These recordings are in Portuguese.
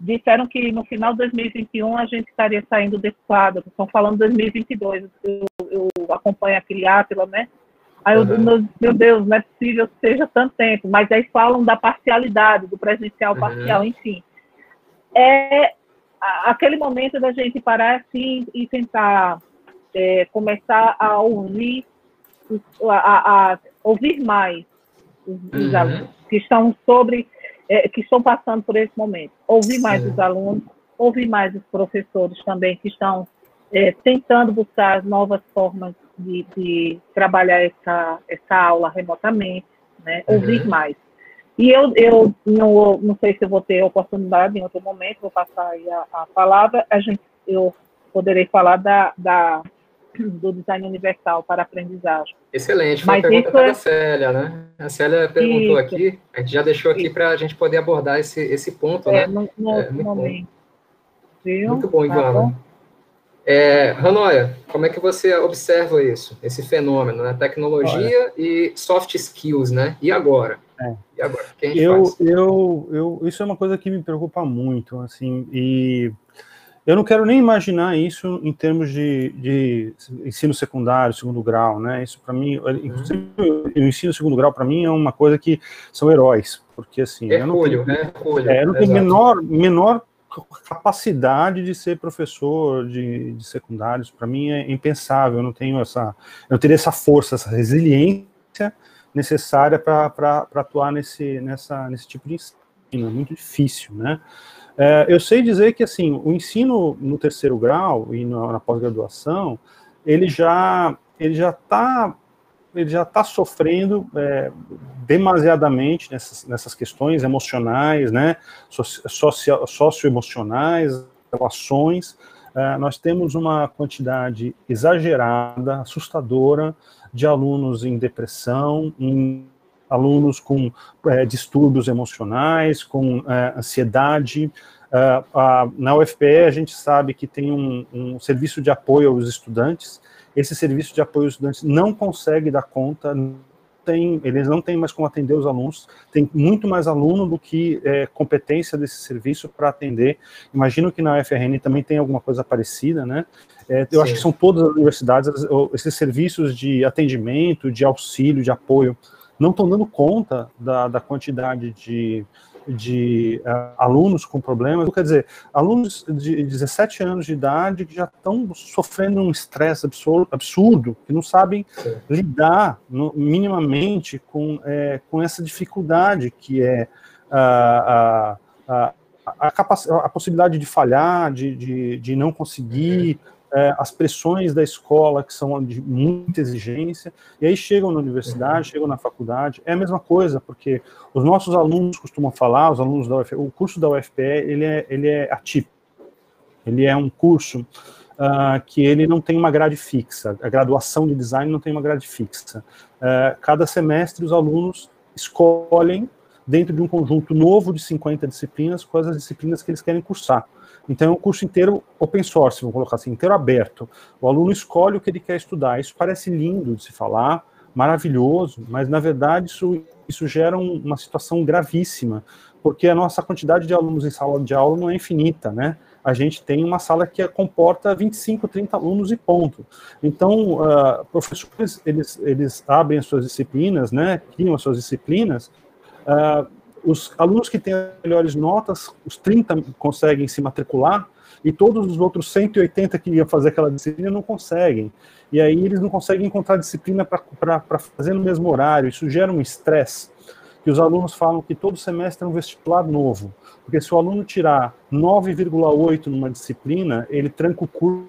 disseram que no final de 2021 a gente estaria saindo desse quadro. Estão falando 2022. Eu acompanho aquele Átila, né? Aí eu, meu Deus, não é possível que seja tanto tempo. Mas aí falam da parcialidade, do presencial parcial, enfim. É aquele momento da gente parar assim e tentar começar a ouvir, a ouvir mais os alunos que estão que estão passando por esse momento. Ouvir mais os alunos, ouvir mais os professores também que estão tentando buscar novas formas de trabalhar essa aula remotamente, né? Ouvir mais. E eu não sei se eu vou ter oportunidade em outro momento, vou passar aí a palavra, eu poderei falar do design universal para a aprendizagem. Excelente, foi a pergunta da Célia, né? A Célia perguntou aqui, a gente já deixou aqui para a gente poder abordar esse ponto, né? No outro momento. Muito bom, Ivana. Ranoia, como é que você observa isso, esse fenômeno, né? Tecnologia e soft skills, né? E agora? E agora? O que a gente faz? Isso é uma coisa que me preocupa muito, assim, e eu não quero nem imaginar isso em termos de ensino secundário, segundo grau, né? Isso para mim, inclusive o ensino segundo grau para mim é uma coisa que são heróis, porque assim, eu não tenho menor capacidade de ser professor de secundários. Para mim é impensável. Eu não teria essa força, essa resiliência necessária para atuar nesse tipo de ensino. É muito difícil, né? Eu sei dizer que assim, o ensino no terceiro grau e na pós-graduação, ele já está sofrendo demasiadamente nessas questões emocionais, né, socioemocionais, relações. Nós temos uma quantidade exagerada, assustadora, de alunos em depressão, alunos com distúrbios emocionais, com ansiedade. Na UFPE a gente sabe que tem um serviço de apoio aos estudantes. Esse serviço de apoio aos estudantes não consegue dar conta, eles não têm mais como atender os alunos, tem muito mais aluno do que competência desse serviço para atender. Imagino que na UFRN também tem alguma coisa parecida, né? Eu acho que são todas as universidades, esses serviços de atendimento, de auxílio, de apoio, não estão dando conta da quantidade de alunos com problemas. Quer dizer, alunos de 17 anos de idade que já estão sofrendo um estresse absurdo, que não sabem lidar minimamente com essa dificuldade que é a possibilidade de falhar, de não conseguir, as pressões da escola, que são de muita exigência, e aí chegam na universidade, chegam na faculdade, é a mesma coisa, porque os nossos alunos costumam falar, os alunos da UFPE, o curso da UFPE, ele é atípico, ele é um curso que ele não tem uma grade fixa, a graduação de design não tem uma grade fixa. Cada semestre os alunos escolhem, dentro de um conjunto novo de 50 disciplinas, quais as disciplinas que eles querem cursar. Então, é um curso inteiro open source, vamos colocar assim, inteiro aberto. O aluno escolhe o que ele quer estudar. Isso parece lindo de se falar, maravilhoso, mas, na verdade, isso gera uma situação gravíssima, porque a nossa quantidade de alunos em sala de aula não é infinita, né? A gente tem uma sala que comporta 25, 30 alunos e ponto. Então, professores, eles abrem as suas disciplinas, né? Criam as suas disciplinas. Os alunos que têm as melhores notas, os 30 conseguem se matricular, e todos os outros 180 que iam fazer aquela disciplina não conseguem. E aí eles não conseguem encontrar disciplina para fazer no mesmo horário. Isso gera um estresse, que os alunos falam que todo semestre é um vestibular novo. Porque se o aluno tirar 9,8 numa disciplina, ele tranca o curso,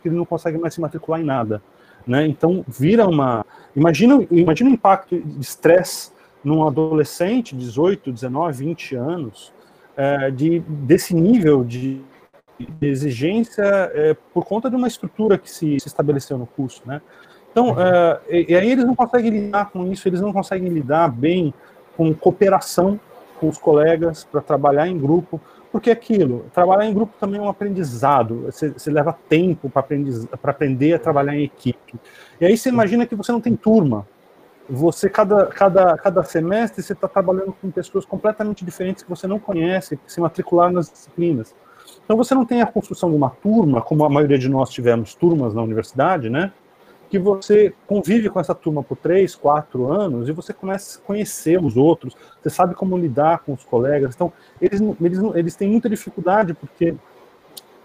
ele não consegue mais se matricular em nada, né? Então, vira uma... Imagina o impacto de estresse num adolescente, 18, 19, 20 anos, desse nível de exigência por conta de uma estrutura que se estabeleceu no curso, né? Então, e aí eles não conseguem lidar com isso, eles não conseguem lidar bem com cooperação com os colegas para trabalhar em grupo, porque trabalhar em grupo também é um aprendizado, você leva tempo para aprender a trabalhar em equipe. E aí você imagina que você não tem turma, você, cada semestre, você está trabalhando com pessoas completamente diferentes que você não conhece, que se matricularam nas disciplinas. Então você não tem a construção de uma turma, como a maioria de nós tivemos turmas na universidade, né? Que você convive com essa turma por 3, 4 anos e você começa a conhecer os outros, você sabe como lidar com os colegas. Então, eles têm muita dificuldade porque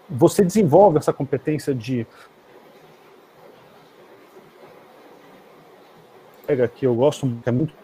você desenvolve essa competência de... que eu gosto, que é muito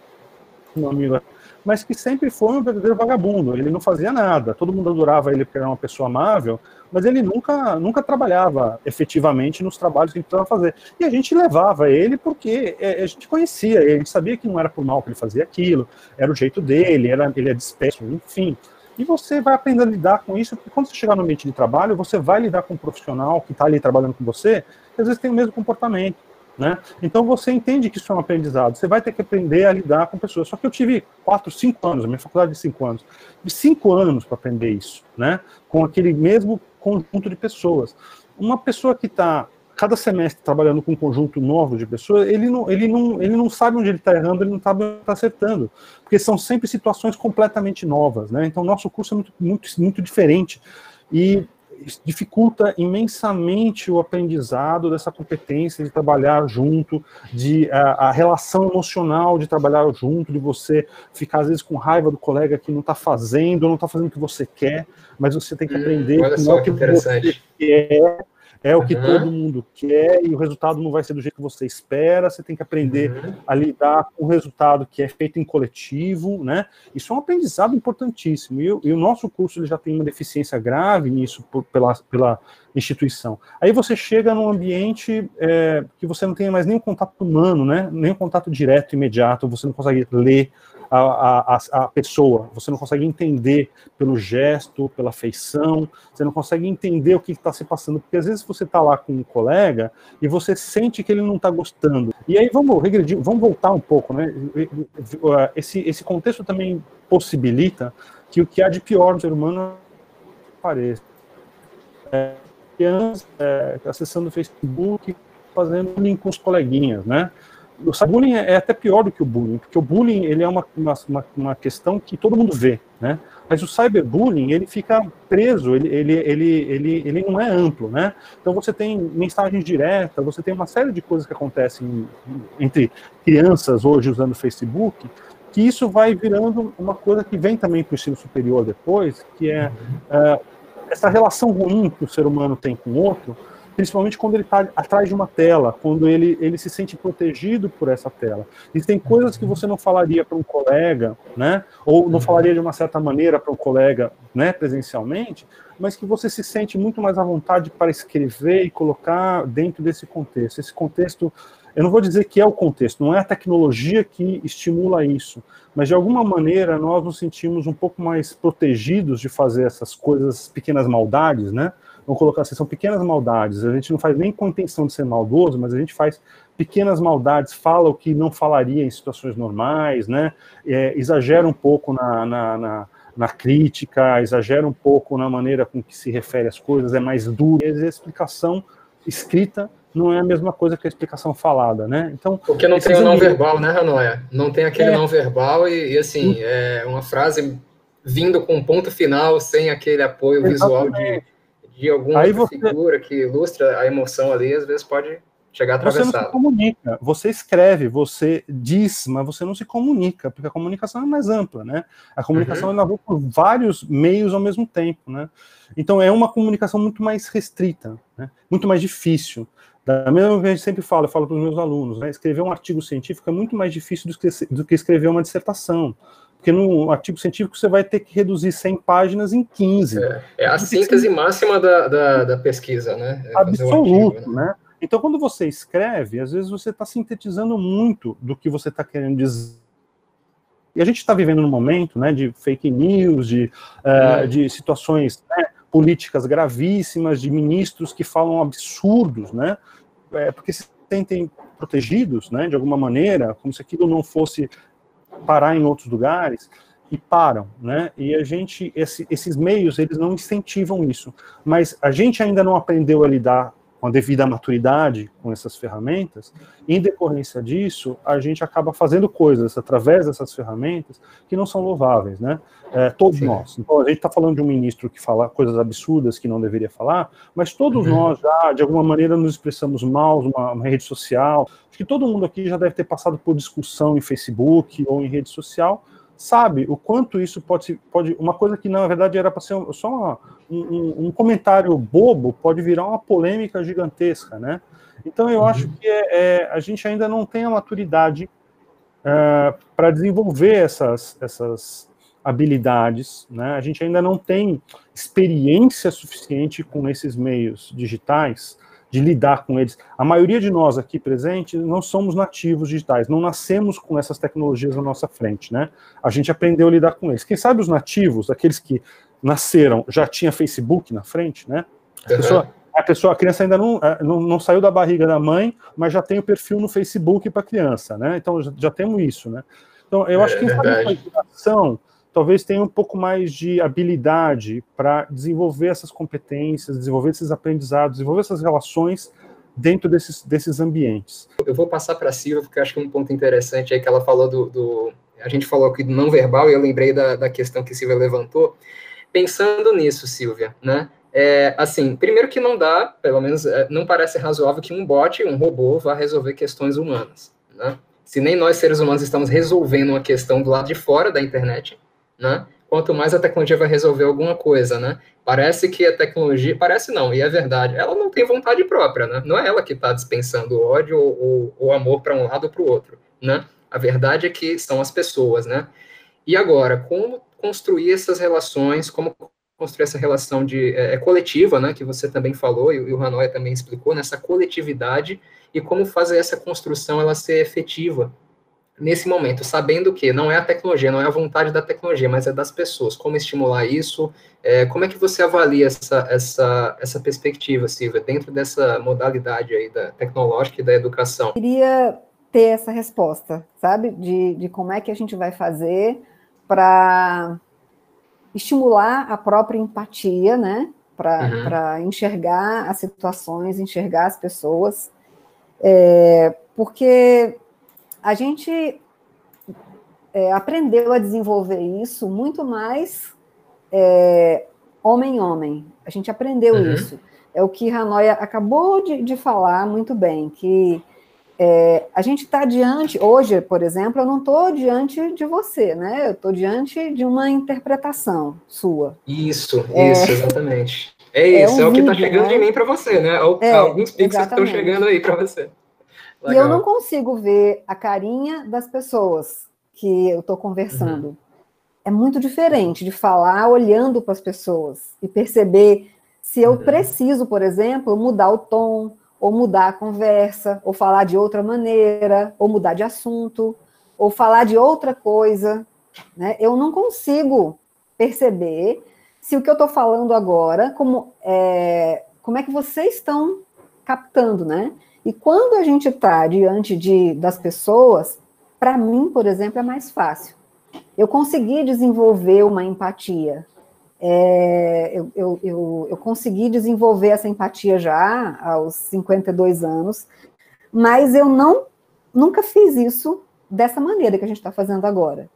meu amigo, mas que sempre foi um verdadeiro vagabundo. Ele não fazia nada, todo mundo adorava ele porque era uma pessoa amável, mas ele nunca trabalhava efetivamente nos trabalhos que ele precisava fazer. E a gente levava ele porque a gente conhecia ele, a gente sabia que não era por mal que ele fazia aquilo, era o jeito dele, ele é disperso, enfim. E você vai aprender a lidar com isso, porque quando você chegar no ambiente de trabalho, você vai lidar com um profissional que está ali trabalhando com você, que às vezes tem o mesmo comportamento. Né? Então você entende que isso é um aprendizado, você vai ter que aprender a lidar com pessoas. Só que eu tive 4, 5 anos, a minha faculdade de 5 anos, de 5 anos para aprender isso, né? Com aquele mesmo conjunto de pessoas. Uma pessoa que está cada semestre trabalhando com um conjunto novo de pessoas, ele não sabe onde ele está errando, ele não sabe onde ele está acertando, porque são sempre situações completamente novas, né? Então o nosso curso é muito diferente e dificulta imensamente o aprendizado dessa competência de trabalhar junto, a relação emocional de trabalhar junto, de você ficar às vezes com raiva do colega que não está fazendo o que você quer, mas você tem que aprender olha só que interessante. Você quer, é o que todo mundo quer, e o resultado não vai ser do jeito que você espera, você tem que aprender a lidar com o resultado que é feito em coletivo, né? Isso é um aprendizado importantíssimo, e o nosso curso ele já tem uma deficiência grave nisso pela instituição. Aí você chega num ambiente que você não tem mais nenhum contato humano, né? Nenhum contato direto, imediato, você não consegue ler a pessoa, você não consegue entender pelo gesto, pela feição, você não consegue entender o que está se passando, porque às vezes você está lá com um colega e você sente que ele não está gostando. E aí vamos regredir, vamos voltar um pouco, né? Esse contexto também possibilita que o que há de pior no ser humano apareça. Crianças acessando o Facebook, fazendo bullying com os coleguinhas, né? O bullying é até pior do que o bullying, porque o bullying ele é uma questão que todo mundo vê, né? Mas o cyberbullying, ele fica preso, ele não é amplo, né? Então você tem mensagens diretas, você tem uma série de coisas que acontecem entre crianças hoje usando o Facebook, que isso vai virando uma coisa que vem também para o ensino superior depois, que é essa relação ruim que o ser humano tem com o outro, principalmente quando ele está atrás de uma tela, quando ele se sente protegido por essa tela. E tem coisas que você não falaria para um colega, né, ou não falaria de uma certa maneira para um colega, né, presencialmente, mas que você se sente muito mais à vontade para escrever e colocar dentro desse contexto. Esse contexto, eu não vou dizer que é o contexto, não é a tecnologia que estimula isso, mas de alguma maneira nós nos sentimos um pouco mais protegidos de fazer essas coisas, pequenas maldades, né? Vamos colocar assim, são pequenas maldades, a gente não faz nem com a intenção de ser maldoso, mas a gente faz pequenas maldades, fala o que não falaria em situações normais, né? Exagera um pouco na crítica, exagera um pouco na maneira com que se refere às coisas, é mais duro, e a explicação escrita não é a mesma coisa que a explicação falada, né? Então, porque não tem o não verbal, né, Ranoia? Não tem aquele não verbal e assim, é uma frase vindo com um ponto final, sem aquele apoio visual de alguma figura que ilustra a emoção ali, às vezes pode chegar atravessado. Você não se comunica, você escreve, você diz, mas você não se comunica, porque a comunicação é mais ampla, né? A comunicação ela vai por vários meios ao mesmo tempo, né? Então é uma comunicação muito mais restrita, né? Muito mais difícil. Da mesma vez, a gente sempre fala, eu falo para os meus alunos, né? Escrever um artigo científico é muito mais difícil do que escrever uma dissertação. Porque no artigo científico você vai ter que reduzir 100 páginas em 15. É a síntese máxima da pesquisa, né? Absoluto, artigo, né? Então, quando você escreve, às vezes você está sintetizando muito do que você está querendo dizer. E a gente está vivendo num momento, né, de fake news, de situações, né, políticas gravíssimas, de ministros que falam absurdos, né? Porque se sentem protegidos, né, de alguma maneira, como se aquilo não fosse parar em outros lugares, e param, né? E a gente, esses meios, eles não incentivam isso, mas a gente ainda não aprendeu a lidar com a devida maturidade com essas ferramentas, em decorrência disso, a gente acaba fazendo coisas através dessas ferramentas que não são louváveis, né? Todos nós. Então, a gente está falando de um ministro que fala coisas absurdas que não deveria falar, mas todos nós já, de alguma maneira, nos expressamos mal numa rede social. Acho que todo mundo aqui já deve ter passado por discussão em Facebook ou em rede social, sabe o quanto isso pode uma coisa que na verdade era para ser só um comentário bobo, pode virar uma polêmica gigantesca, né? Então eu acho que a gente ainda não tem a maturidade para desenvolver essas habilidades, né? A gente ainda não tem experiência suficiente com esses meios digitais de lidar com eles. A maioria de nós aqui presentes não somos nativos digitais, não nascemos com essas tecnologias na nossa frente, né? A gente aprendeu a lidar com eles. Quem sabe os nativos, aqueles que nasceram, já tinha Facebook na frente, né? A criança ainda não saiu da barriga da mãe, mas já tem o perfil no Facebook para a criança, né? Então já temos isso, né? Então eu acho que a educação talvez tenha um pouco mais de habilidade para desenvolver essas competências, desenvolver esses aprendizados, desenvolver essas relações dentro desses ambientes. Eu vou passar para a Silvia, porque eu acho que um ponto interessante é que ela falou a gente falou aqui do não verbal, e eu lembrei da questão que a Silvia levantou. Pensando nisso, Silvia, né? Assim, primeiro que não dá, pelo menos não parece razoável que um bot, um robô, vá resolver questões humanas, né? Se nem nós, seres humanos, estamos resolvendo uma questão do lado de fora da internet, né? Quanto mais a tecnologia vai resolver alguma coisa, né? Parece que a tecnologia... Parece não, e é verdade. Ela não tem vontade própria, né? Não é ela que está dispensando ódio ou amor para um lado ou para o outro, né? A verdade é que são as pessoas, né? E agora, como construir essas relações, como construir essa relação coletiva, né? Que você também falou, e o Hanoi também explicou, nessa coletividade, e como fazer essa construção ela ser efetiva nesse momento, sabendo que não é a tecnologia, não é a vontade da tecnologia, mas é das pessoas. Como estimular isso? Como é que você avalia essa perspectiva, Silvia, dentro dessa modalidade aí da tecnológica e da educação? Eu queria ter essa resposta, sabe? De como é que a gente vai fazer para estimular a própria empatia, né? Para enxergar as situações, enxergar as pessoas. Porque a gente aprendeu a desenvolver isso muito mais homem-homem. A gente aprendeu isso. É o que Hanoi acabou de falar muito bem, que a gente está diante, hoje, por exemplo, eu não estou diante de você, né? Eu estou diante de uma interpretação sua. Isso, exatamente. Isso, é o que está chegando, né, de mim para você, né? Alguns pixels que estão chegando aí para você. Legal. E eu não consigo ver a carinha das pessoas que eu estou conversando. É muito diferente de falar olhando para as pessoas e perceber se eu preciso, por exemplo, mudar o tom, ou mudar a conversa, ou falar de outra maneira, ou mudar de assunto, ou falar de outra coisa, né? Eu não consigo perceber se o que eu estou falando agora, como é que vocês estão captando, né? E quando a gente está diante das pessoas, para mim, por exemplo, é mais fácil. Eu consegui desenvolver uma empatia. Eu consegui desenvolver essa empatia já aos 52 anos, mas eu nunca fiz isso dessa maneira que a gente está fazendo agora.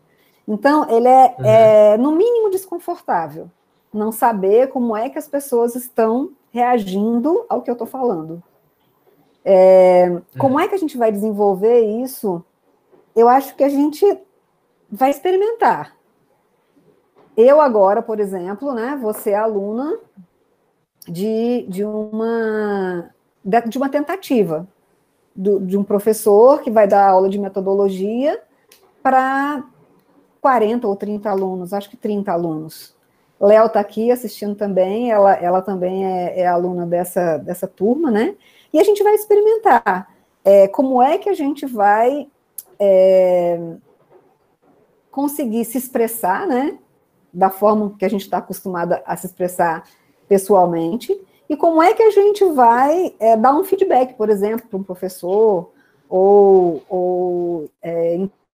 Então, ele é no mínimo desconfortável, não saber como é que as pessoas estão reagindo ao que eu estou falando. Como é que a gente vai desenvolver isso? Eu acho que a gente vai experimentar. Eu agora, por exemplo, né, vou ser aluna de uma tentativa de um professor que vai dar aula de metodologia para 40 ou 30 alunos, acho que 30 alunos. Léo está aqui assistindo também, ela também é aluna dessa turma, né? E a gente vai experimentar como é que a gente vai conseguir se expressar, né? Da forma que a gente está acostumada a se expressar pessoalmente, e como é que a gente vai dar um feedback, por exemplo, para um professor, ou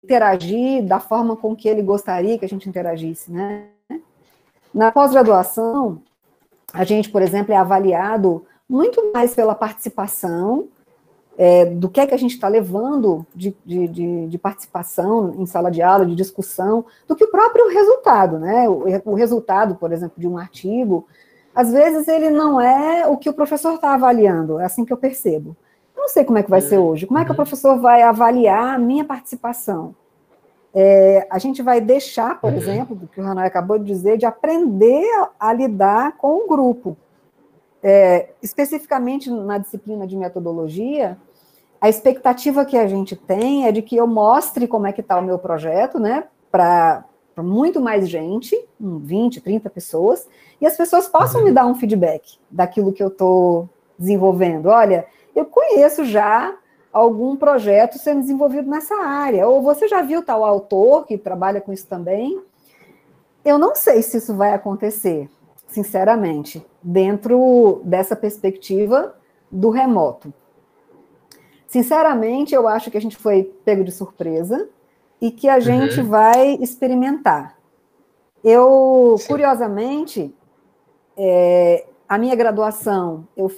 interagir da forma com que ele gostaria que a gente interagisse, né? Na pós-graduação, a gente, por exemplo, é avaliado muito mais pela participação, do que é que a gente está levando de participação em sala de aula, de discussão, do que o próprio resultado, né? O resultado, por exemplo, de um artigo, às vezes ele não é o que o professor está avaliando, é assim que eu percebo. Eu não sei como é que vai ser hoje, como é que o professor vai avaliar a minha participação? A gente vai deixar, por exemplo, do que o Hanoi acabou de dizer, de aprender a lidar com o grupo. Especificamente na disciplina de metodologia, a expectativa que a gente tem é de que eu mostre como é que está o meu projeto, né, para muito mais gente, 20, 30 pessoas, e as pessoas possam me dar um feedback daquilo que eu estou desenvolvendo. Olha, eu conheço já algum projeto sendo desenvolvido nessa área, ou você já viu tal autor que trabalha com isso também? Eu não sei se isso vai acontecer, sinceramente, dentro dessa perspectiva do remoto. Sinceramente, eu acho que a gente foi pego de surpresa e que a gente vai experimentar. Curiosamente, a minha graduação, eu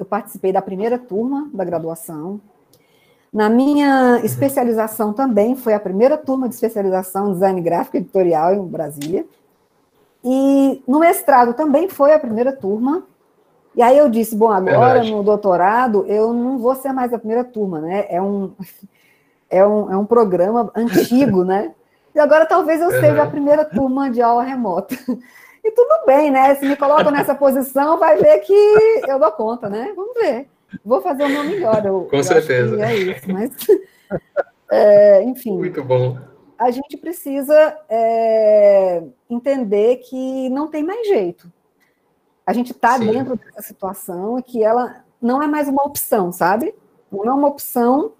participei da primeira turma da graduação. Na minha especialização também, foi a primeira turma de especialização em design gráfico e editorial em Brasília. E no mestrado também foi a primeira turma. E aí eu disse, bom, agora no doutorado eu não vou ser mais a primeira turma, né? É um programa antigo, né? E agora talvez eu seja a primeira turma de aula remota. E tudo bem, né? Se me colocam nessa posição, vai ver que eu dou conta, né? Vamos ver. Vou fazer o meu melhor. Com certeza. É isso, mas... enfim. Muito bom. A gente precisa entender que não tem mais jeito. A gente está dentro dessa situação e que ela não é mais uma opção, sabe? Não é uma opção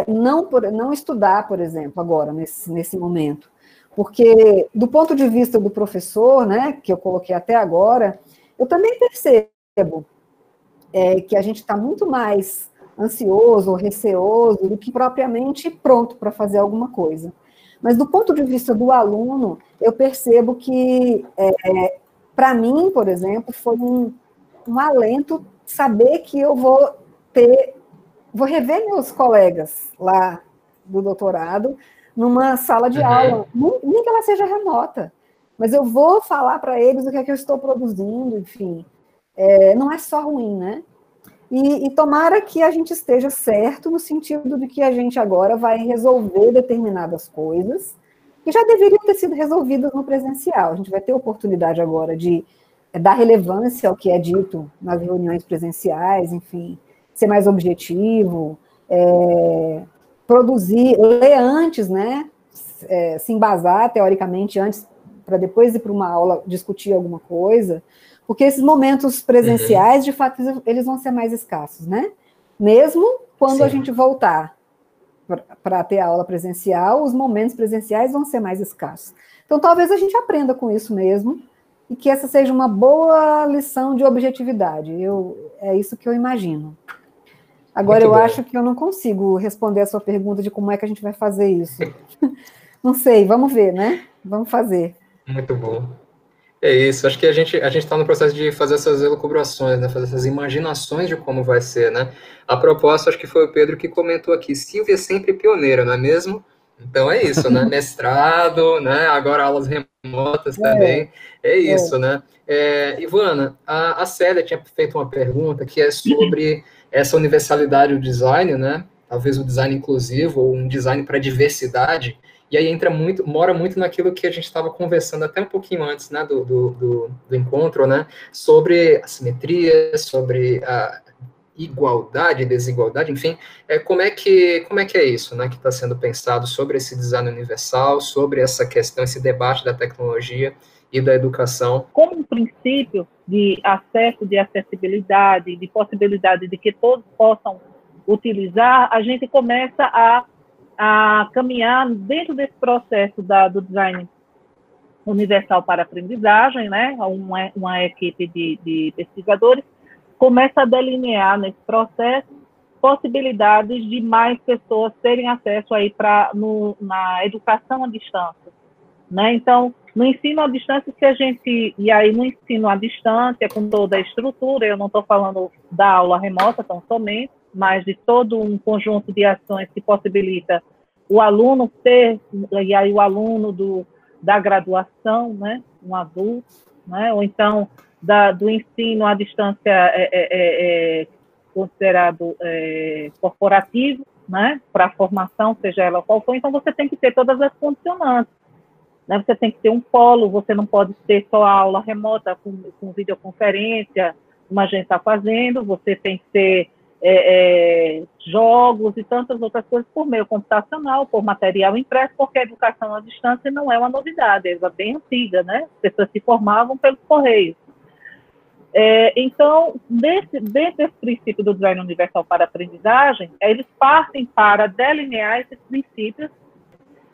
não estudar, por exemplo, agora, nesse momento. Porque, do ponto de vista do professor, né, que eu coloquei até agora, eu também percebo que a gente está muito mais ansioso ou receoso do que propriamente pronto para fazer alguma coisa. Mas, do ponto de vista do aluno, eu percebo que... para mim, por exemplo, foi um alento saber que eu vou rever meus colegas lá do doutorado numa sala de aula, nem que ela seja remota, mas eu vou falar para eles o que é que eu estou produzindo, enfim. Não é só ruim, né? E tomara que a gente esteja certo no sentido de que a gente agora vai resolver determinadas coisas que já deveriam ter sido resolvidas no presencial. A gente vai ter oportunidade agora de dar relevância ao que é dito nas reuniões presenciais, enfim, ser mais objetivo, produzir, ler antes, né, se embasar teoricamente antes, para depois ir para uma aula discutir alguma coisa, porque esses momentos presenciais, de fato, eles vão ser mais escassos, né? Mesmo quando a gente voltar para ter a aula presencial, os momentos presenciais vão ser mais escassos. Então, talvez a gente aprenda com isso mesmo, e que essa seja uma boa lição de objetividade. É isso que eu imagino. Agora, eu acho que eu não consigo responder a sua pergunta de como é que a gente vai fazer isso. Não sei, vamos ver, né? Vamos fazer. Muito bom. É isso, acho que a gente está no processo de fazer essas elucubrações, né? Fazer essas imaginações de como vai ser, né? A propósito, acho que foi o Pedro que comentou aqui, Silvia é sempre pioneira, não é mesmo? Então é isso, né? Mestrado, né? Agora aulas remotas também, é isso, né? Ivana, a Célia tinha feito uma pergunta que é sobre essa universalidade do design, né? Talvez o design inclusivo ou um design para diversidade. E aí mora muito naquilo que a gente estava conversando até um pouquinho antes, né, do encontro, né, sobre assimetria, sobre a igualdade e desigualdade, enfim, como é que é isso, né, que está sendo pensado sobre esse design universal, sobre essa questão, esse debate da tecnologia e da educação? Como um princípio de acesso, de acessibilidade, de possibilidade de que todos possam utilizar, a gente começa a caminhar dentro desse processo do design universal para a aprendizagem, né? Uma equipe de pesquisadores começa a delinear nesse processo possibilidades de mais pessoas terem acesso aí na educação à distância, né? Então, No ensino à distância, que a gente, e aí no ensino à distância, com toda a estrutura, eu não estou falando da aula remota tão somente, mas de todo um conjunto de ações que possibilita o aluno ter, e aí o aluno da graduação, né, um adulto, né, ou então do ensino à distância considerado corporativo, né, para a formação, seja ela qual for, então você tem que ter todas as condicionantes. Né, você tem que ter um polo, você não pode ter só aula remota com videoconferência, como a gente está fazendo, você tem que ter jogos e tantas outras coisas por meio computacional, por material impresso, porque a educação à distância não é uma novidade, é bem antiga, né? As pessoas se formavam pelos correios. Então, dentro desse princípio do design universal para a aprendizagem, eles partem para delinear esses princípios.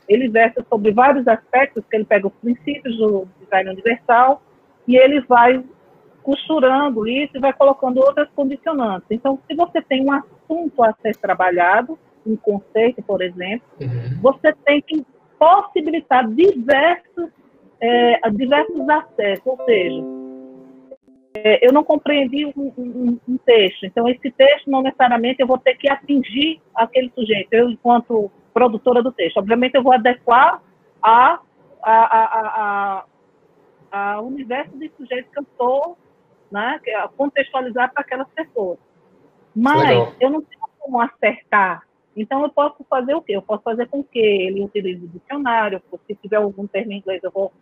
Ele versa sobre vários aspectos, que ele pega os princípios do design universal e ele vai costurando isso e vai colocando outras condicionantes. Então, se você tem um assunto a ser trabalhado, um conceito, por exemplo, você tem que possibilitar diversos acessos, ou seja, eu não compreendi um texto, então esse texto não necessariamente eu vou ter que atingir aquele sujeito, eu enquanto produtora do texto. Obviamente eu vou adequar a universo de sujeitos que eu estou, né, contextualizar para aquelas pessoas. Mas legal, eu não tenho como acertar. Então eu posso fazer o quê? Eu posso fazer com que ele utilize o dicionário, se tiver algum termo em inglês, eu vou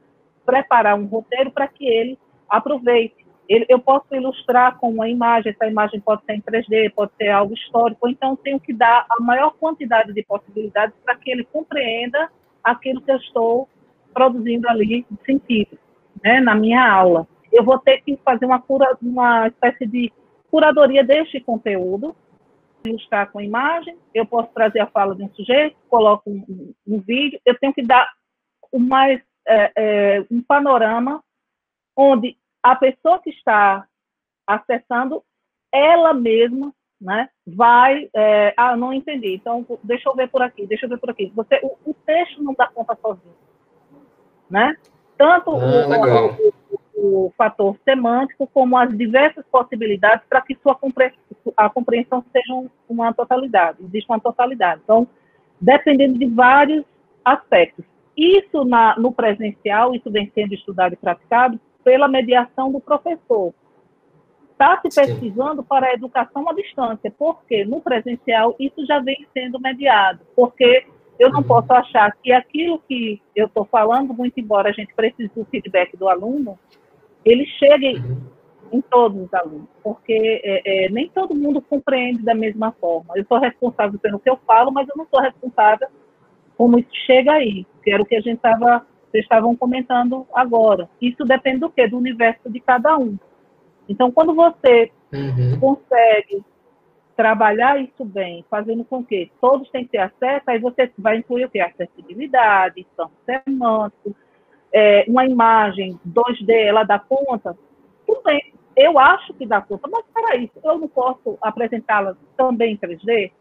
preparar um roteiro para que ele aproveite. Eu posso ilustrar com uma imagem, essa imagem pode ser em 3D, pode ser algo histórico, então tenho que dar a maior quantidade de possibilidades para que ele compreenda aquilo que eu estou produzindo ali de sentido, né, na minha aula. Eu vou ter que fazer uma espécie de curadoria deste conteúdo, ilustrar com imagem, eu posso trazer a fala de um sujeito, coloco um vídeo, eu tenho que dar um panorama onde a pessoa que está acessando, ela mesma, né, vai, não entendi, então deixa eu ver por aqui. O texto não dá conta sozinho, né? Tanto o fator semântico como as diversas possibilidades para que a compreensão seja uma totalidade, existe uma totalidade. Então, dependendo de vários aspectos. Isso no presencial, isso vem sendo estudado e praticado pela mediação do professor. Está se pesquisando para a educação à distância, porque no presencial isso já vem sendo mediado, porque eu não posso achar que aquilo que eu estou falando, muito embora a gente precise do feedback do aluno, ele chegue em todos os alunos, porque nem todo mundo compreende da mesma forma. Eu sou responsável pelo que eu falo, mas eu não sou responsável como isso chega aí, que era o que vocês estavam comentando agora. Isso depende do quê? Do universo de cada um. Então, quando você consegue trabalhar isso bem, fazendo com que todos têm que ter acesso, aí você vai incluir o quê? Acessibilidade, campo semântico, uma imagem 2D, ela dá conta? Tudo bem, eu acho que dá conta, mas para isso, eu não posso apresentá-la também em 3D?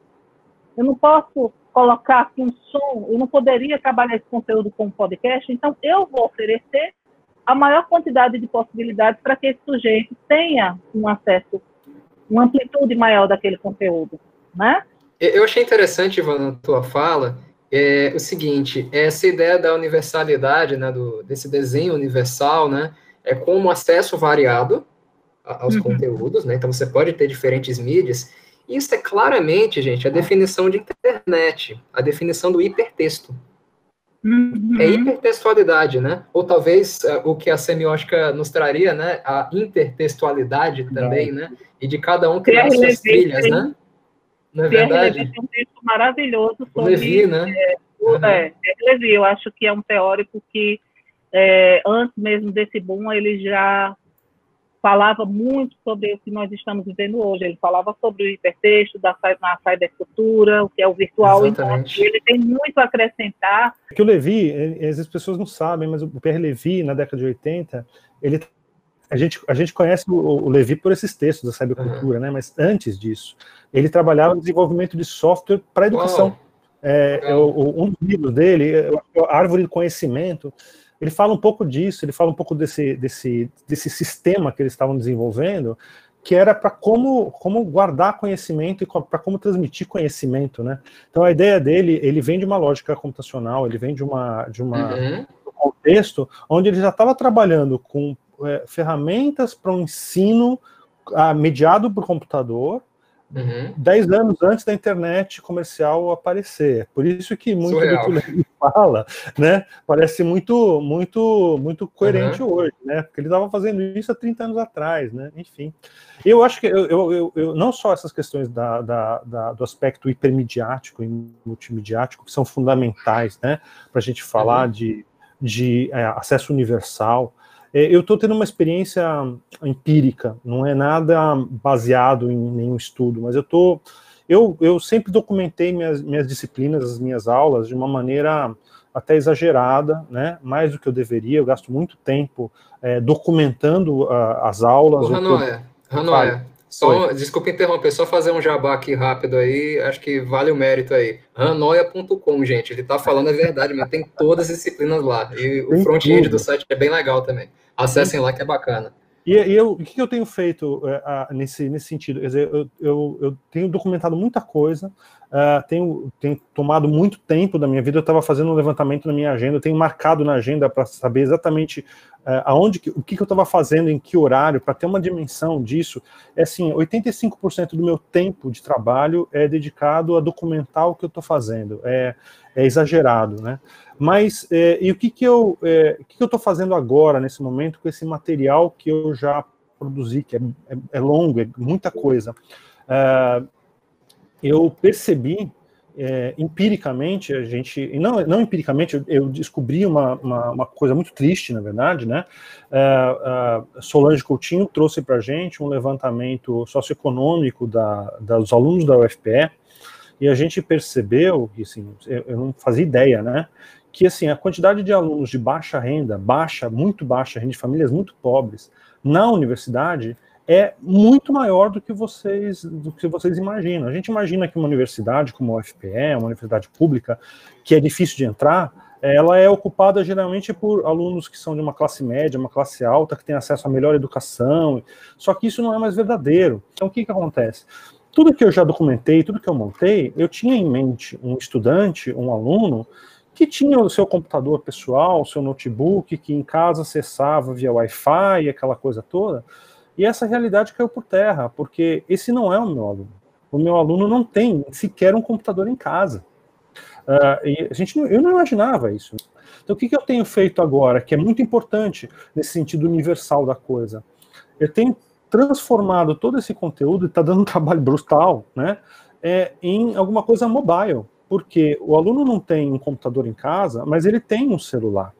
Eu não posso colocar aqui um som, eu não poderia trabalhar esse conteúdo com um podcast, então eu vou oferecer a maior quantidade de possibilidades para que esse sujeito tenha um acesso, uma amplitude maior daquele conteúdo, né? Eu achei interessante, Ivana, na tua fala, o seguinte, essa ideia da universalidade, né, desse desenho universal, né, como acesso variado aos conteúdos, né, então você pode ter diferentes mídias. Isso é claramente, gente, a definição de internet, a definição do hipertexto. É hipertextualidade, né? Ou talvez o que a semiótica nos traria, né? A intertextualidade também, né? E de cada um criar suas trilhas, né? Não é verdade? Tem um texto maravilhoso sobre... O Levi, né? Levi, eu acho que é um teórico que, antes mesmo desse boom, ele já falava muito sobre o que nós estamos vivendo hoje. Ele falava sobre o hipertexto, na cybercultura, o que é o virtual. Exatamente. Então, ele tem muito a acrescentar. Que o Levi, às vezes as pessoas não sabem, mas o Pierre Levy, na década de 80, a gente conhece o Levi por esses textos da cybercultura, né? Mas antes disso, ele trabalhava no desenvolvimento de software para a educação. Um dos livros dele, a Árvore do Conhecimento, ele fala um pouco disso, ele fala um pouco desse sistema que eles estavam desenvolvendo, que era para como guardar conhecimento e para como transmitir conhecimento, né? Então a ideia dele, ele vem de uma lógica computacional, ele vem de um contexto onde ele já estava trabalhando com ferramentas para um ensino mediado por computador, 10 anos antes da internet comercial aparecer. Por isso que muito do que ele fala, né, parece muito coerente hoje, né, porque ele estava fazendo isso há 30 anos atrás, né, enfim. Eu acho que eu não só essas questões do aspecto hipermediático e multimediático, que são fundamentais, né, para a gente falar de acesso universal. Eu estou tendo uma experiência empírica, não é nada baseado em nenhum estudo, mas eu sempre documentei minhas disciplinas, as minhas aulas, de uma maneira até exagerada, né? Mais do que eu deveria. Eu gasto muito tempo documentando as aulas. Ranoia, desculpa interromper, só fazer um jabá aqui rápido aí, acho que vale o mérito aí. Ranoia.com, gente, ele tá falando a verdade, mas tem todas as disciplinas lá, e o front-end do site é bem legal também. Acessem lá que é bacana. O que eu tenho feito nesse sentido? Quer dizer, eu tenho documentado muita coisa, tenho tomado muito tempo da minha vida. Eu estava fazendo um levantamento na minha agenda, eu tenho marcado na agenda para saber exatamente o que eu estava fazendo, em que horário, para ter uma dimensão disso. É assim, 85% do meu tempo de trabalho é dedicado a documentar o que eu estou fazendo. É exagerado, né? Mas, e o que eu estou fazendo agora, nesse momento, com esse material que eu já produzi, que é longo, é muita coisa? Eu percebi, empiricamente, não empiricamente, eu descobri uma coisa muito triste, na verdade, né? Solange Coutinho trouxe para a gente um levantamento socioeconômico dos alunos da UFPE, e a gente percebeu, que assim, eu não fazia ideia, né? Que assim, a quantidade de alunos de baixa renda, muito baixa renda, de famílias muito pobres, na universidade, é muito maior do que vocês imaginam. A gente imagina que uma universidade como a UFPE, uma universidade pública, que é difícil de entrar, ela é ocupada geralmente por alunos que são de uma classe média, uma classe alta, que têm acesso à melhor educação, só que isso não é mais verdadeiro. Então o que acontece? Tudo que eu já documentei, tudo que eu montei, eu tinha em mente um estudante, um aluno, que tinha o seu computador pessoal, o seu notebook, que em casa acessava via Wi-Fi, aquela coisa toda, e essa realidade caiu por terra, porque esse não é o meu aluno. O meu aluno não tem sequer um computador em casa. Eu não imaginava isso. Então, o que eu tenho feito agora, que é muito importante nesse sentido universal da coisa? Eu tenho transformado todo esse conteúdo, e está dando um trabalho brutal, né, em alguma coisa mobile, porque o aluno não tem um computador em casa, mas ele tem um celular.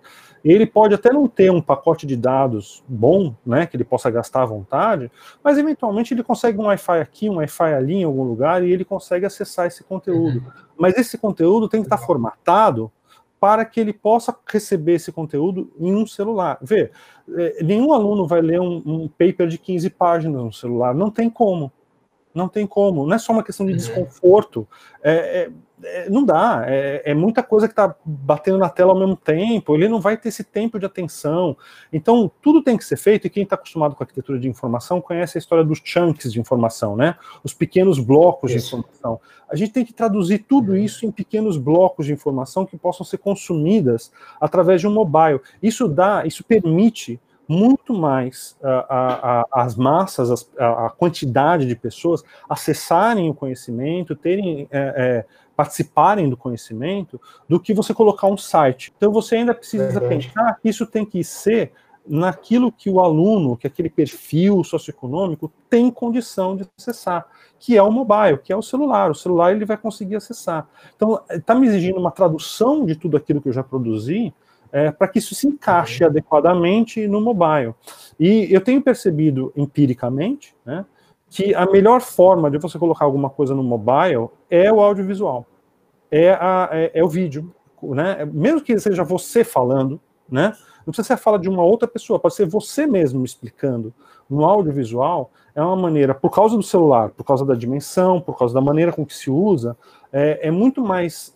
Ele pode até não ter um pacote de dados bom, né, que ele possa gastar à vontade, mas eventualmente ele consegue um Wi-Fi aqui, um Wi-Fi ali em algum lugar, e ele consegue acessar esse conteúdo. Mas esse conteúdo tem que estar formatado para que ele possa receber esse conteúdo em um celular. Vê, nenhum aluno vai ler um paper de 15 páginas no celular, não tem como. Não tem como, não é só uma questão de desconforto, não dá, é muita coisa que está batendo na tela ao mesmo tempo, ele não vai ter esse tempo de atenção. Então, tudo tem que ser feito, e quem está acostumado com a arquitetura de informação conhece a história dos chunks de informação, né? Os pequenos blocos de informação. A gente tem que traduzir tudo isso em pequenos blocos de informação que possam ser consumidas através de um mobile. Isso permite muito mais as massas, a quantidade de pessoas acessarem o conhecimento, participarem do conhecimento, do que você colocar um site. Então você ainda precisa pensar que isso tem que ser naquilo que o aluno, que aquele perfil socioeconômico tem condição de acessar, que é o mobile, que é o celular. O celular ele vai conseguir acessar. Então está me exigindo uma tradução de tudo aquilo que eu já produzi, para que isso se encaixe adequadamente no mobile. E eu tenho percebido empiricamente, né, que a melhor forma de você colocar alguma coisa no mobile é o audiovisual, é o vídeo, né? Mesmo que seja você falando, né? Não precisa ser a fala de uma outra pessoa, pode ser você mesmo explicando. No audiovisual, é uma maneira, por causa do celular, por causa da dimensão, por causa da maneira com que se usa, é muito mais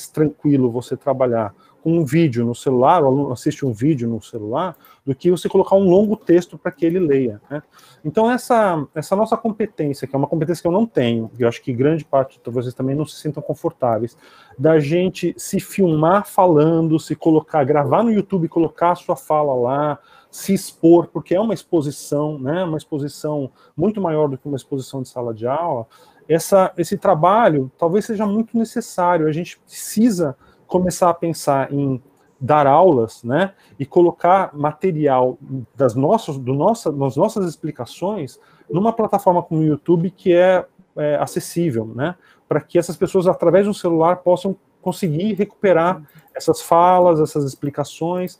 tranquilo você trabalhar com um vídeo no celular, o aluno assiste um vídeo no celular, do que você colocar um longo texto para que ele leia, né? Então, essa nossa competência, que é uma competência que eu não tenho, e eu acho que grande parte de vocês também não se sintam confortáveis, da gente se filmar falando, se colocar, gravar no YouTube, colocar a sua fala lá, se expor, porque é uma exposição, né? Uma exposição muito maior do que uma exposição de sala de aula. Esse trabalho talvez seja muito necessário. A gente precisa começar a pensar em dar aulas, né, e colocar material das nossas explicações numa plataforma como o YouTube que é acessível, né, para que essas pessoas, através do celular, possam conseguir recuperar essas falas, essas explicações,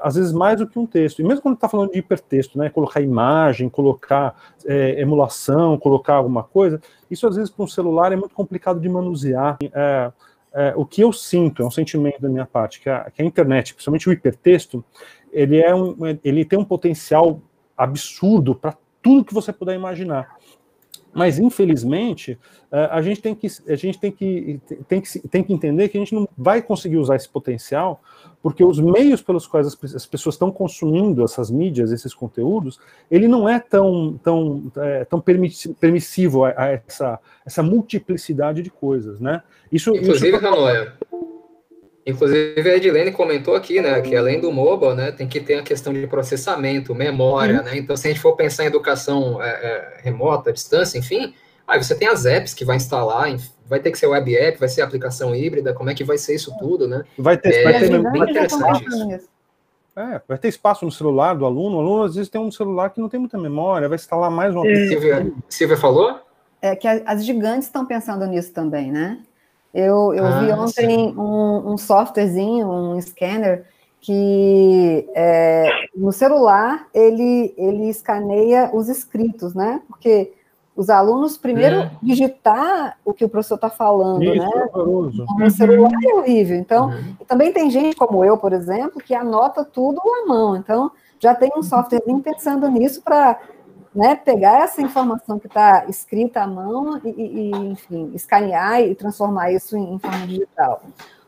às vezes mais do que um texto. E mesmo quando está falando de hipertexto, né, colocar imagem, colocar emulação, colocar alguma coisa, isso às vezes para um celular é muito complicado de manusear. O que eu sinto, é um sentimento da minha parte, que a internet, principalmente o hipertexto, ele tem um potencial absurdo para tudo que você puder imaginar. Mas, infelizmente, a gente tem que entender que a gente não vai conseguir usar esse potencial, porque os meios pelos quais as pessoas estão consumindo essas mídias, esses conteúdos, ele não é tão permissivo a essa multiplicidade de coisas, né? Inclusive, Hanoi, a Edilene comentou aqui, né, que além do mobile, né, tem que ter a questão de processamento, memória, né? Então, se a gente for pensar em educação remota, à distância, enfim, aí você tem as apps que vai instalar, vai ter que ser web app, vai ser aplicação híbrida, como é que vai ser isso tudo, né? Vai ter muito interessante isso. Vai ter espaço no celular do aluno. O aluno, às vezes, tem um celular que não tem muita memória, vai instalar mais uma aplicativo. Silvia falou? Que as gigantes estão pensando nisso também, né? Eu vi ontem um softwarezinho, um scanner, que no celular ele escaneia os escritos, né? Porque os alunos primeiro digitar o que o professor está falando, isso, né? No celular é horrível. Então, também tem gente como eu, por exemplo, que anota tudo à mão. Então, já tem um softwarezinho pensando nisso para, né, pegar essa informação que está escrita à mão e, enfim, escanear e transformar isso em forma digital.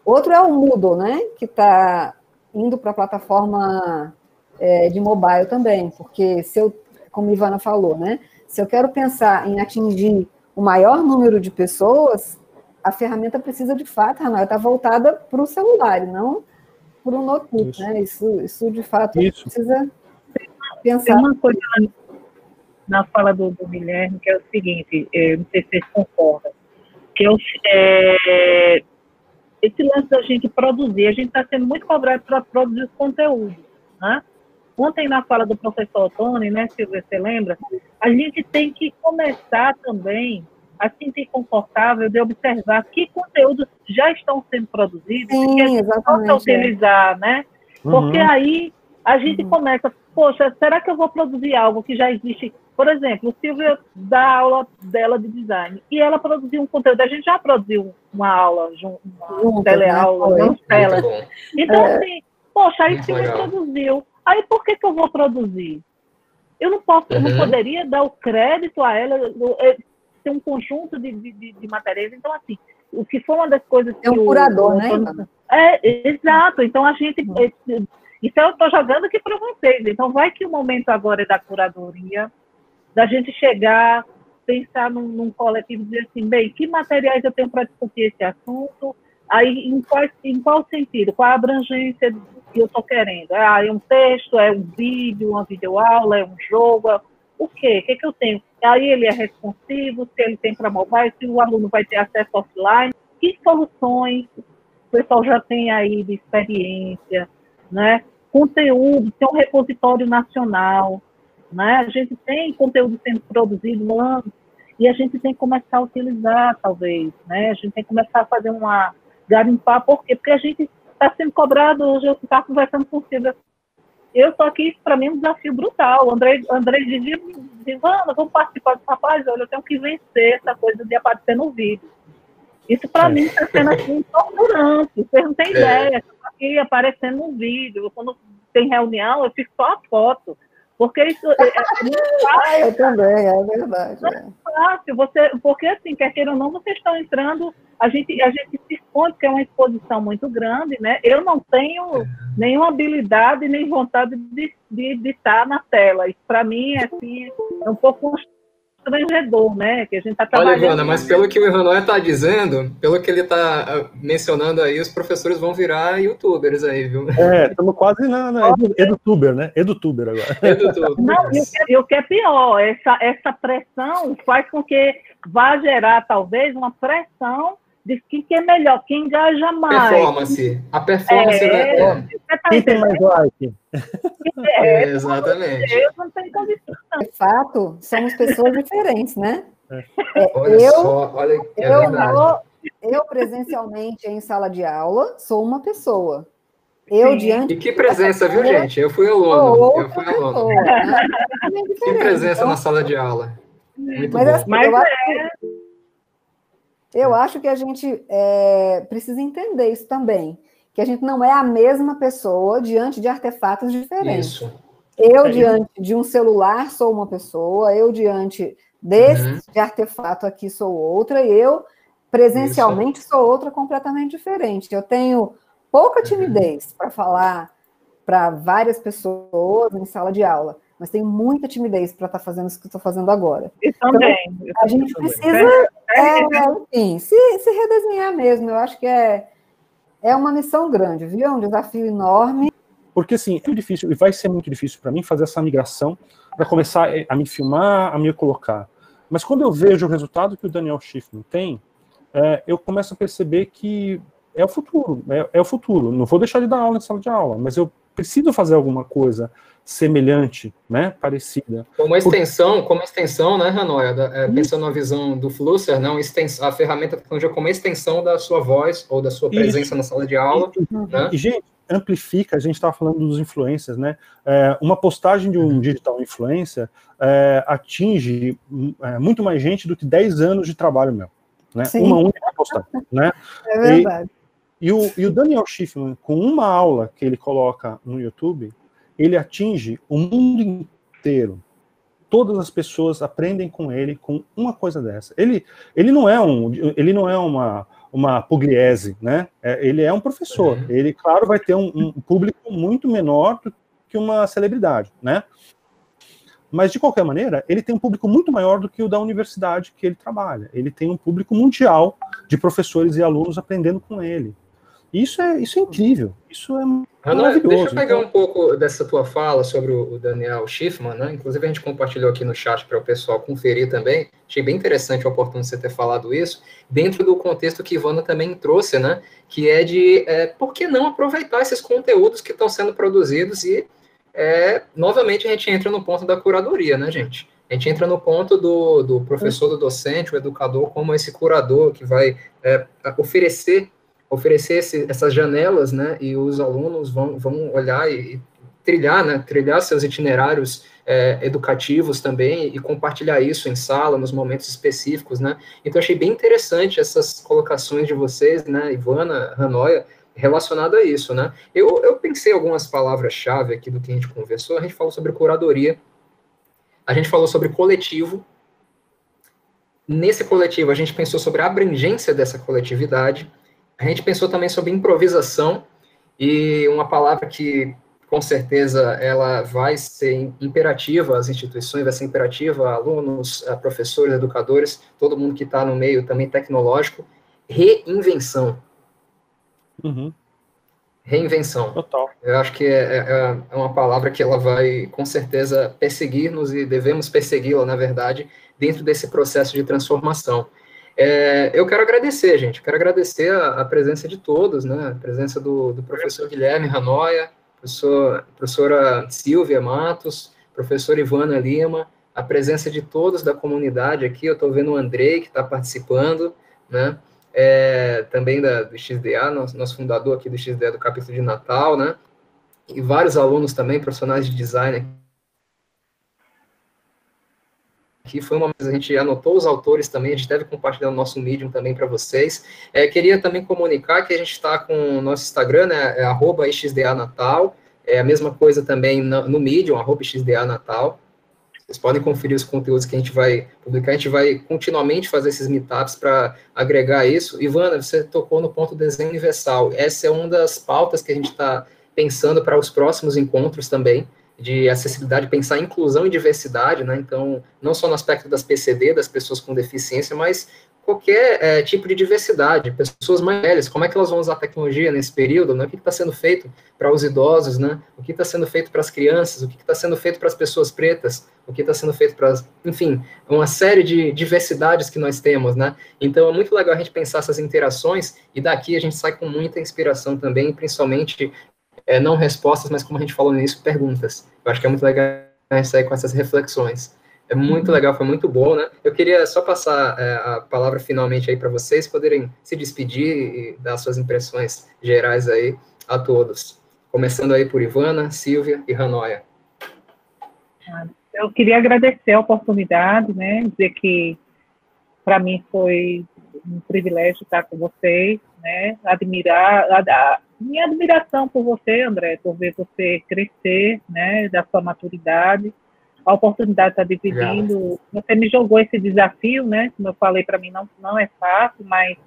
Outro é o Moodle, né, que está indo para a plataforma de mobile também, porque como a Ivana falou, né, se eu quero pensar em atingir o maior número de pessoas, a ferramenta precisa de fato, ela está voltada para o celular, e não para o notebook, isso. Né? Isso de fato precisa pensar. Tem uma coisa na fala do Guilherme, que é o seguinte, não sei se vocês concordam, que esse lance da gente produzir, a gente está sendo muito cobrado para produzir os conteúdos, né? Ontem, na fala do professor Tony, né, Silvia, você lembra? A gente tem que começar também a se sentir confortável de observar que conteúdos já estão sendo produzidos e que a gente possa utilizar, né? Porque aí a gente começa, poxa, será que eu vou produzir algo que já existe? Por exemplo, Silvia dá aula dela de design e ela produziu um conteúdo, a gente já produziu uma aula, uma teleaula, né? Então, assim, poxa, aí Silvia produziu. Aí por que eu vou produzir? Eu não posso, eu não poderia dar o crédito a ela, ter um conjunto de materiais. Então, assim, o que foi uma das coisas que um curador, né? Exato. Então, a gente... Isso eu estou jogando aqui para vocês. Então, vai que o momento agora é da curadoria, da gente chegar, pensar num coletivo e dizer assim, bem, que materiais eu tenho para discutir esse assunto? Aí, em qual sentido? Qual a abrangência que eu estou querendo? É um texto, é um vídeo, uma videoaula, é um jogo? O quê? O que eu tenho? Aí ele é responsivo, se ele tem para mobile, se o aluno vai ter acesso offline, que soluções o pessoal já tem aí de experiência, né? Conteúdo, tem um repositório nacional, né? A gente tem conteúdo sendo produzido antes, e a gente tem que começar a utilizar, talvez, né? A gente tem que começar a fazer garimpar, por quê? Porque a gente está sendo cobrado, hoje eu estava conversando com o Silvia, eu estou aqui, para mim, é um desafio brutal. O André dizia, Ivana, vamos participar desse rapaz, olha, eu tenho que vencer essa coisa de aparecer no vídeo. Isso, para mim, está sendo assim, torturante. Vocês não têm ideia. Eu estou aqui aparecendo no vídeo. Quando tem reunião, eu fico só a foto. Porque isso é muito fácil. Eu também, é verdade. É fácil. Porque, assim, quer queira ou não, vocês estão entrando a gente se expõe, porque é uma exposição muito grande, né? Eu não tenho nenhuma habilidade nem vontade de estar na tela. Isso, para mim, assim, é um pouco constrangedor, né? Que a gente está trabalhando... Olha, Ivana, mas pelo que o Ranoia está dizendo, pelo que ele está mencionando aí, os professores vão virar youtubers aí, viu? Estamos quase na edutuber, né? Edutuber agora. Edutuber. Não, e o que é pior, essa pressão faz com que vá gerar, talvez, uma pressão de quem é melhor, quem engaja mais. Performance. A performance, né? Quem tem mais like? Exatamente. Eu não tenho condição. De fato, somos pessoas diferentes, né? Eu presencialmente em sala de aula sou uma pessoa. E que presença, viu, gente? Eu fui aluno. Pessoa, né? Que presença na sala de aula. Muito mas, bom. Assim, eu acho que a gente precisa entender isso também, que a gente não é a mesma pessoa diante de artefatos diferentes. Isso. Diante de um celular, sou uma pessoa, eu, diante desse artefato aqui, sou outra, e eu, presencialmente, sou outra completamente diferente. Eu tenho pouca timidez para falar para várias pessoas em sala de aula, mas tenho muita timidez para estar fazendo isso que estou fazendo agora. Eu também. Então, a gente precisa, enfim, se redesenhar mesmo. Eu acho que é uma missão grande, viu? É um desafio enorme. Porque, assim, é muito difícil, e vai ser muito difícil para mim fazer essa migração, para começar a me filmar, a me colocar. Mas quando eu vejo o resultado que o Daniel Schiffman tem, eu começo a perceber que é o futuro, é o futuro. Não vou deixar de dar aula em sala de aula, mas eu preciso fazer alguma coisa semelhante, né, parecida. Como extensão, né, Ranoia, pensando na visão do Flusser, não, a ferramenta como extensão da sua voz ou da sua presença na sala de aula. Né? E, gente, amplifica, a gente estava falando dos influencers, né? Uma postagem de um digital influencer atinge muito mais gente do que 10 anos de trabalho meu. Né? Uma única postagem. Né? É verdade. E o Daniel Schiffman, com uma aula que ele coloca no YouTube, ele atinge o mundo inteiro. Todas as pessoas aprendem com ele com uma coisa dessa. Ele não é uma Pugliese, né? Ele é um professor. Ele, claro, vai ter um público muito menor do que uma celebridade, né? Mas, de qualquer maneira, ele tem um público muito maior do que o da universidade que ele trabalha. Ele tem um público mundial de professores e alunos aprendendo com ele. Isso é incrível. Isso é maravilhoso. Deixa eu pegar um pouco dessa tua fala sobre o Daniel Schiffman, né? Inclusive, a gente compartilhou aqui no chat para o pessoal conferir também. Achei bem interessante a oportunidade de você ter falado isso, dentro do contexto que Ivana também trouxe, né? Que é de por que não aproveitar esses conteúdos que estão sendo produzidos e, novamente, a gente entra no ponto da curadoria, né, gente? A gente entra no ponto do professor, do docente, o educador, como esse curador que vai oferecer essas janelas, né, e os alunos vão olhar e trilhar seus itinerários educativos também e compartilhar isso em sala, nos momentos específicos, né. Então, achei bem interessante essas colocações de vocês, né, Ivana, Ranoia, relacionado a isso, né. Eu pensei algumas palavras-chave aqui do que a gente conversou. A gente falou sobre curadoria, a gente falou sobre coletivo. Nesse coletivo, a gente pensou sobre a abrangência dessa coletividade. A gente pensou também sobre improvisação, e uma palavra que, com certeza, ela vai ser imperativa às instituições, vai ser imperativa a alunos, a professores, educadores, todo mundo que está no meio também tecnológico: reinvenção. Reinvenção. Total. Eu acho que é uma palavra que ela vai, com certeza, perseguir-nos, e devemos persegui-la, na verdade, dentro desse processo de transformação. Eu quero agradecer, gente. Quero agradecer a presença de todos, né? A presença do professor Guilherme Ranoia, professora Silvia Matos, professora Ivana Lima, a presença de todos da comunidade aqui. Eu estou vendo o Andrei, que está participando, né? Também do XDA, nosso fundador aqui do XDA, do capítulo de Natal, né? E vários alunos também, profissionais de design. Que foi uma coisa, a gente anotou os autores também, a gente deve compartilhar no nosso Medium também para vocês. Queria também comunicar que a gente está com o nosso Instagram, né, @xdanatal, a mesma coisa também no Medium, @xdanatal. Vocês podem conferir os conteúdos que a gente vai publicar, a gente vai continuamente fazer esses meetups para agregar isso. Ivana, você tocou no ponto do desenho universal. Essa é uma das pautas que a gente está pensando para os próximos encontros também, de acessibilidade, pensar em inclusão e diversidade, né? Então, não só no aspecto das PCD, das pessoas com deficiência, mas qualquer tipo de diversidade, pessoas mais velhas, como é que elas vão usar a tecnologia nesse período, né? O que está sendo feito para os idosos, né? O que está sendo feito para as crianças, o que está sendo feito para as pessoas pretas, o que está sendo feito para, enfim, uma série de diversidades que nós temos, né? Então, é muito legal a gente pensar essas interações, e daqui a gente sai com muita inspiração também, principalmente não respostas, mas como a gente falou nisso, perguntas. Eu acho que é muito legal a gente sair com essas reflexões. É muito legal, foi muito bom, né? Eu queria só passar a palavra finalmente aí para vocês poderem se despedir e dar suas impressões gerais aí a todos. Começando aí por Ivana, Silvia e Hanoia. Eu queria agradecer a oportunidade, né? Dizer que para mim foi um privilégio estar com vocês, né? Minha admiração por você, André, por ver você crescer, né? Da sua maturidade. A oportunidade de estar dividindo. Obrigado. Você me jogou esse desafio, né? Como eu falei, para mim não é fácil, mas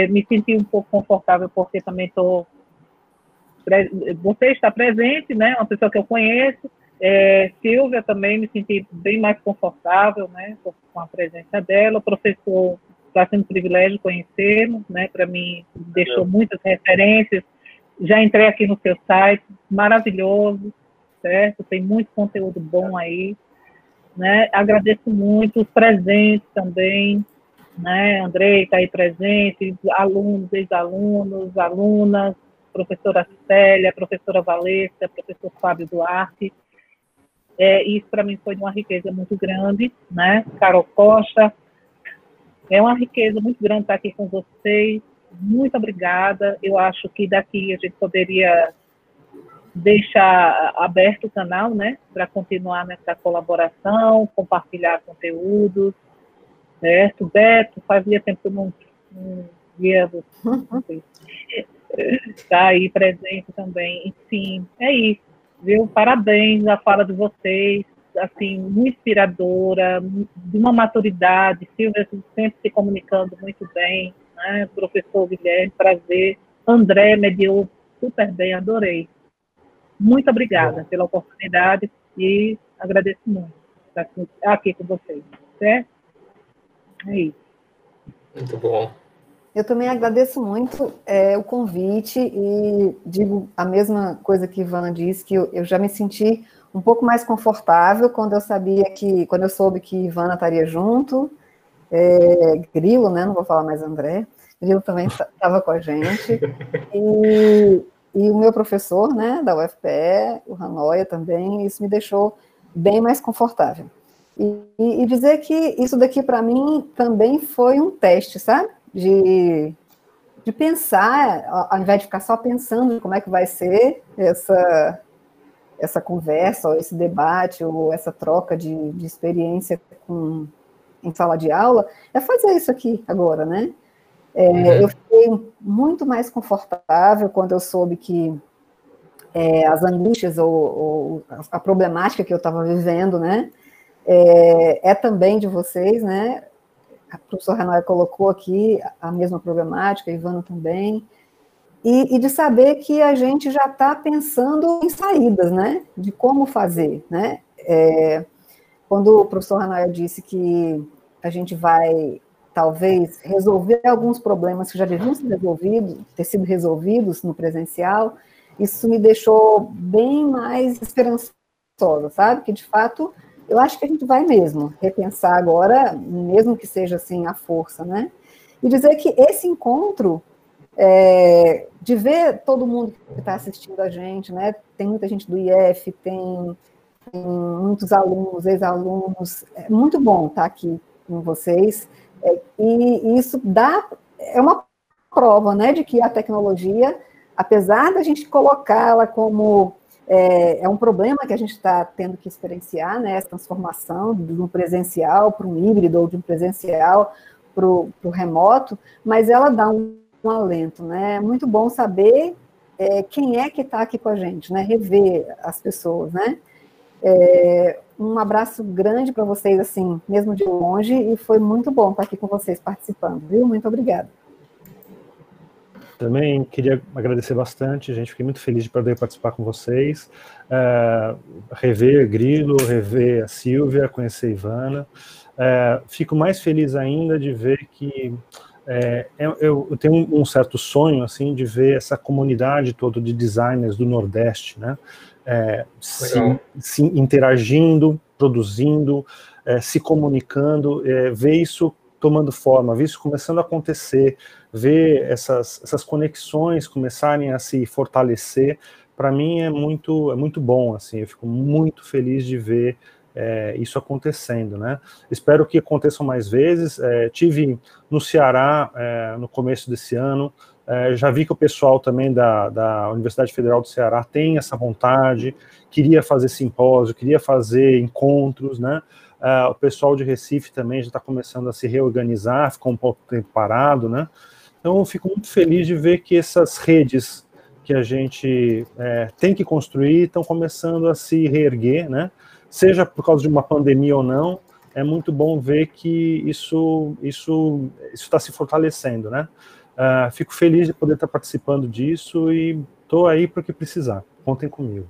me senti um pouco confortável porque também você está presente, né? Uma pessoa que eu conheço. Silvia também me senti bem mais confortável, né? Com a presença dela. O professor está sendo um privilégio conhecê-lo, né? Para mim, deixou muitas referências. Já entrei aqui no seu site, maravilhoso, certo? Tem muito conteúdo bom aí, né? Agradeço muito os presentes também, né? Andrei está aí presente, alunos, ex-alunos, alunas, professora Célia, professora Valesca, professor Fábio Duarte. Isso para mim foi de uma riqueza muito grande, né? Carol Costa, é uma riqueza muito grande estar aqui com vocês. Muito obrigada. Eu acho que daqui a gente poderia deixar aberto o canal, né, para continuar nessa colaboração, compartilhar conteúdos, certo? Beto, fazia tempo que eu não via você. Está aí presente também. Enfim, é isso, viu? Parabéns à fala de vocês, assim, muito inspiradora, de uma maturidade. Silvia sempre se comunicando muito bem, né? Professor Guilherme, prazer. André mediou super bem, adorei. Muito obrigada pela oportunidade e agradeço muito estar aqui com vocês, certo? É isso. Muito bom. Eu também agradeço muito o convite e digo a mesma coisa que Ivana disse, que eu já me senti um pouco mais confortável quando eu soube que Ivana estaria junto, Grilo, né, não vou falar mais André, Grilo também estava com a gente, e o meu professor, né, da UFPE, o Hanoia também, isso me deixou bem mais confortável. E dizer que isso daqui para mim também foi um teste, sabe? De pensar, ao invés de ficar só pensando como é que vai ser essa conversa, ou esse debate, ou essa troca de experiência em sala de aula, é fazer isso aqui agora, né? Eu fiquei muito mais confortável quando eu soube que as angústias ou a problemática que eu estava vivendo, né, também de vocês, né? A professora Hanoia colocou aqui a mesma problemática, a Ivana também, e de saber que a gente já está pensando em saídas, né, de como fazer, né, quando o professor Hanoia disse que a gente vai, talvez, resolver alguns problemas que já deviam ter sido resolvidos no presencial, isso me deixou bem mais esperançosa, sabe, que de fato eu acho que a gente vai mesmo repensar agora, mesmo que seja assim a força, né? E dizer que esse encontro, de ver todo mundo que está assistindo a gente, né? Tem muita gente do IF, tem muitos alunos, ex-alunos, é muito bom estar aqui com vocês, e isso é uma prova, né, de que a tecnologia, apesar da gente colocá-la como um problema que a gente está tendo que experienciar, né, essa transformação de um presencial para um híbrido, ou de um presencial para o remoto, mas ela dá um alento, né? É muito bom saber quem é que está aqui com a gente, né? Rever as pessoas, né? um abraço grande para vocês, assim, mesmo de longe, e foi muito bom estar aqui com vocês participando, viu? Muito obrigada. Também queria agradecer bastante, gente, fiquei muito feliz de poder participar com vocês, rever Grilo, rever a Sílvia, conhecer a Ivana, fico mais feliz ainda de ver que eu tenho um certo sonho, assim, de ver essa comunidade toda de designers do Nordeste, né, se interagindo, produzindo, se comunicando, ver isso tomando forma, ver isso começando a acontecer, ver essas conexões começarem a se fortalecer, para mim é muito bom, assim, eu fico muito feliz de ver isso acontecendo, né? Espero que aconteçam mais vezes. Tive no Ceará no começo desse ano, já vi que o pessoal também da Universidade Federal do Ceará tem essa vontade, queria fazer simpósio, queria fazer encontros, né? O pessoal de Recife também já está começando a se reorganizar, ficou um pouco tempo parado, né? Então eu fico muito feliz de ver que essas redes que a gente tem que construir estão começando a se reerguer, né? Seja por causa de uma pandemia ou não, é muito bom ver que isso está se fortalecendo, né? Fico feliz de poder estar participando disso e estou aí para o que precisar. Contem comigo.